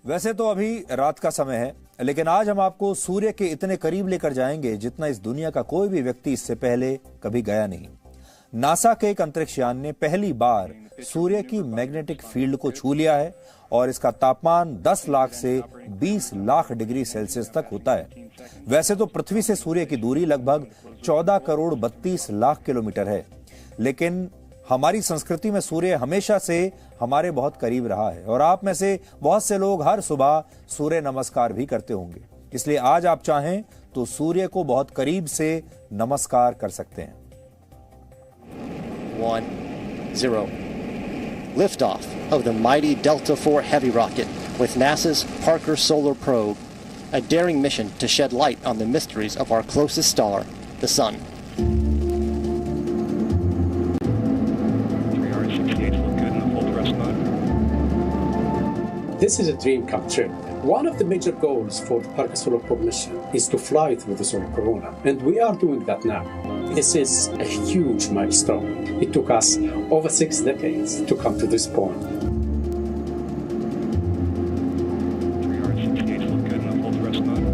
वैसे तो अभी रात का समय है, लेकिन आज हम आपको सूर्य के इतने करीब लेकर जाएंगे जितना इस दुनिया का कोई भी व्यक्ति इससे पहले कभी गया नहीं। नासा के एक अंतरिक्ष यान ने पहली बार सूर्य की मैग्नेटिक फील्ड को छू लिया है और इसका तापमान 10 लाख से 20 लाख डिग्री सेल्सियस तक होता है। वैसे तो पृथ्वी से सूर्य की दूरी लगभग 14 करोड़ 32 लाख किलोमीटर है, लेकिन हमारी संस्कृति में सूर्य हमेशा से हमारे बहुत करीब रहा है और आप में से बहुत से लोग हर सुबह सूर्य नमस्कार भी करते होंगे। इसलिए आज आप चाहें तो सूर्य को बहुत करीब से नमस्कार कर सकते हैं। 1-0. Liftoff of the mighty Delta IV Heavy rocket with NASA's Parker Solar Probe, a daring mission to shed light on the mysteries of our closest star, the Sun. 3R68 look good in the full thrust mode. This is a dream come true. One of the major goals for the Parker Solar Probe mission is to fly through the solar corona, and we are doing that now. This is a huge milestone. It took us over 6 decades to come to this point. 3R68 look good in the full thrust mode.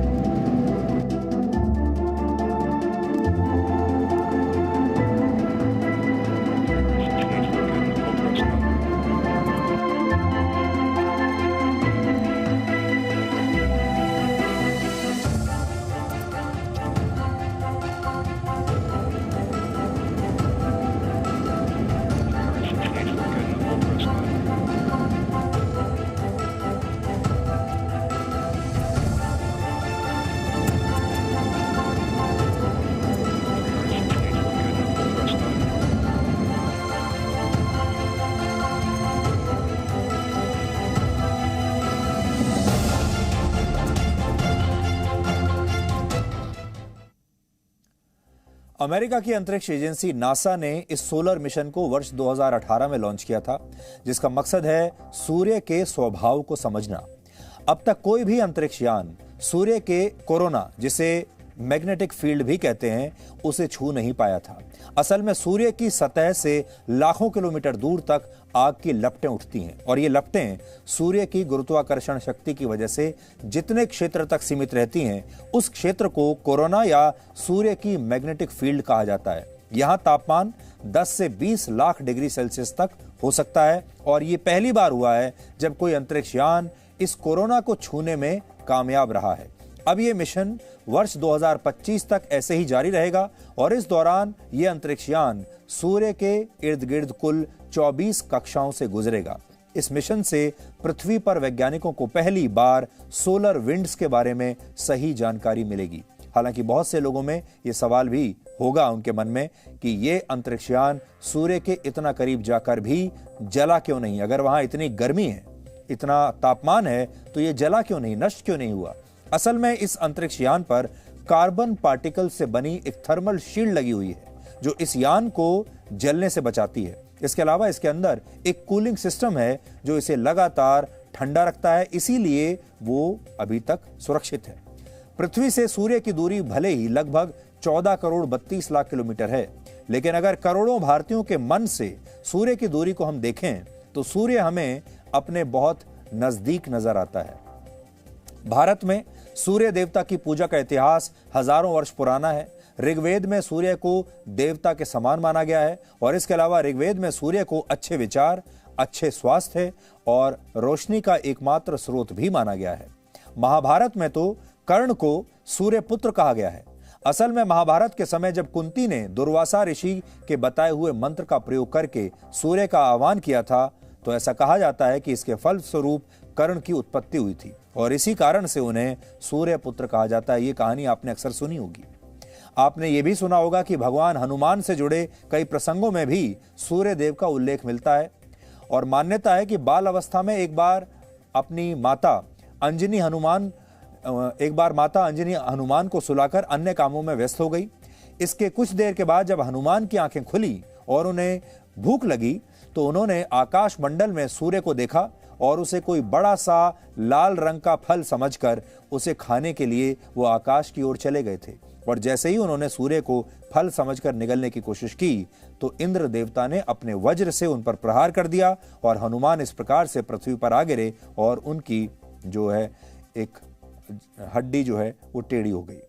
America की अंतरिक्ष agency NASA ने इस solar mission को वर्ष 2018 में launch किया था, जिसका मकसद है सूर्य के स्वभाव को समझना। अब तक कोई भी अंतरिक्ष यान सूर्य के कोरोना, जिसे मैग्नेटिक फील्ड भी कहते हैं, उसे छू नहीं पाया था। असल में सूर्य की सतह से लाखों किलोमीटर दूर तक आग की लपटें उठती हैं और ये लपटें सूर्य की गुरुत्वाकर्षण शक्ति की वजह से जितने क्षेत्र तक सीमित रहती हैं, उस क्षेत्र को कोरोना या सूर्य की मैग्नेटिक फील्ड कहा जाता है। यहाँ तापमान 10 से 20 लाख डिग्री सेल्सियस तक हो सकता है और ये पहली बार हुआ है जब कोई अंतरिक्ष यान इस कोरोना को छूने में कामयाब रहा है। अब ये मिशन वर्ष 2025 तक ऐसे ही जारी रहेगा और इस दौरान ये अंतरिक्ष यान सूर्य के इर्द गिर्द कुल 24 कक्षाओं से गुजरेगा। इस मिशन से पृथ्वी पर वैज्ञानिकों को पहली बार सोलर विंड्स के बारे में सही जानकारी मिलेगी। हालांकि बहुत से लोगों में ये सवाल भी होगा उनके मन में कि ये अंतरिक्ष यान सूर्य के इतना करीब जाकर भी जला क्यों नहीं? अगर वहां इतनी गर्मी है, इतना तापमान है, तो ये जला क्यों नहीं, नष्ट क्यों नहीं हुआ? असल में इस अंतरिक्ष यान पर कार्बन पार्टिकल से बनी एक थर्मल शील्ड लगी हुई है जो इस यान को जलने से बचाती है। इसके अलावा इसके अंदर एक कूलिंग सिस्टम है जो इसे लगातार ठंडा रखता है, इसीलिए वो अभी तक सुरक्षित है। पृथ्वी से सूर्य की दूरी भले ही लगभग 14 करोड़ 32 लाख किलोमीटर है, लेकिन अगर करोड़ों भारतीयों के मन से सूर्य की दूरी को हम देखें तो सूर्य हमें अपने बहुत नजदीक नजर आता है। भारत में सूर्य देवता की पूजा का इतिहास हजारों वर्ष पुराना है। ऋग्वेद में सूर्य को देवता के समान माना गया है और इसके अलावा ऋग्वेद में सूर्य को अच्छे विचार, अच्छे स्वास्थ्य और रोशनी का एकमात्र स्रोत भी माना गया है। महाभारत में तो कर्ण को सूर्य पुत्र कहा गया है। असल में महाभारत के समय जब कुंती ने दुर्वासा ऋषि के बताए हुए मंत्र का प्रयोग करके सूर्य का आह्वान किया था, तो ऐसा कहा जाता है कि इसके फलस्वरूप कर्ण की उत्पत्ति हुई थी और इसी कारण से उन्हें सूर्य पुत्र कहा जाता है। ये कहानी आपने अक्सर सुनी होगी। आपने ये भी सुना होगा कि भगवान हनुमान से जुड़े कई प्रसंगों में भी सूर्य देव का उल्लेख मिलता है और मान्यता है कि बाल अवस्था में एक बार माता अंजनी हनुमान को सुलाकर अन्य कामों में व्यस्त हो गई। इसके कुछ देर के बाद जब हनुमान की आंखें खुली और उन्हें भूख लगी तो उन्होंने आकाश मंडल में सूर्य को देखा और उसे कोई बड़ा सा लाल रंग का फल समझकर उसे खाने के लिए वो आकाश की ओर चले गए थे और जैसे ही उन्होंने सूर्य को फल समझकर निगलने की कोशिश की तो इंद्र देवता ने अपने वज्र से उन पर प्रहार कर दिया और हनुमान इस प्रकार से पृथ्वी पर आ गिरे और उनकी जो है एक हड्डी जो है वो टेढ़ी हो गई।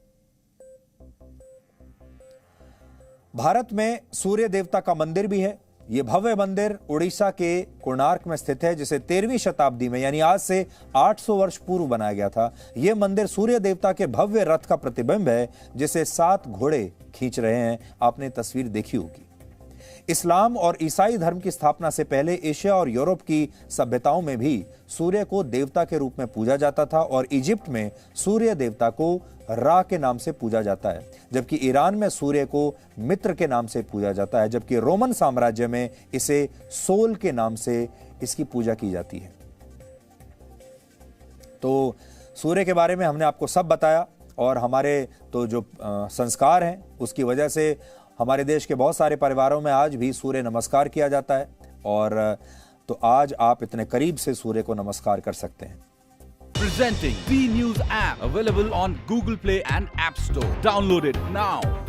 भारत में सूर्य देवता का मंदिर भी है। यह भव्य मंदिर उड़ीसा के कोणार्क में स्थित है, जिसे 13वीं शताब्दी में यानी आज से 800 वर्ष पूर्व बनाया गया था। यह मंदिर सूर्य देवता के भव्य रथ का प्रतिबिंब है, जिसे 7 घोड़े खींच रहे हैं। आपने तस्वीर देखी होगी। इस्लाम और ईसाई धर्म की स्थापना से पहले एशिया और यूरोप की सभ्यताओं में भी सूर्य को देवता के रूप में पूजा जाता था और इजिप्ट में सूर्य देवता को रा के नाम से पूजा जाता है, जबकि ईरान में सूर्य को मित्र के नाम से पूजा जाता है, जबकि रोमन साम्राज्य में इसे सोल के नाम से इसकी पूजा की जाती है। तो सूर्य के बारे में हमने आपको सब बताया और हमारे तो जो संस्कार हैं उसकी वजह से हमारे देश के बहुत सारे परिवारों में आज भी सूर्य नमस्कार किया जाता है और तो आज आप इतने करीब से सूर्य को नमस्कार कर सकते हैं। Presenting B News app available on Google Play and App Store. Download it now.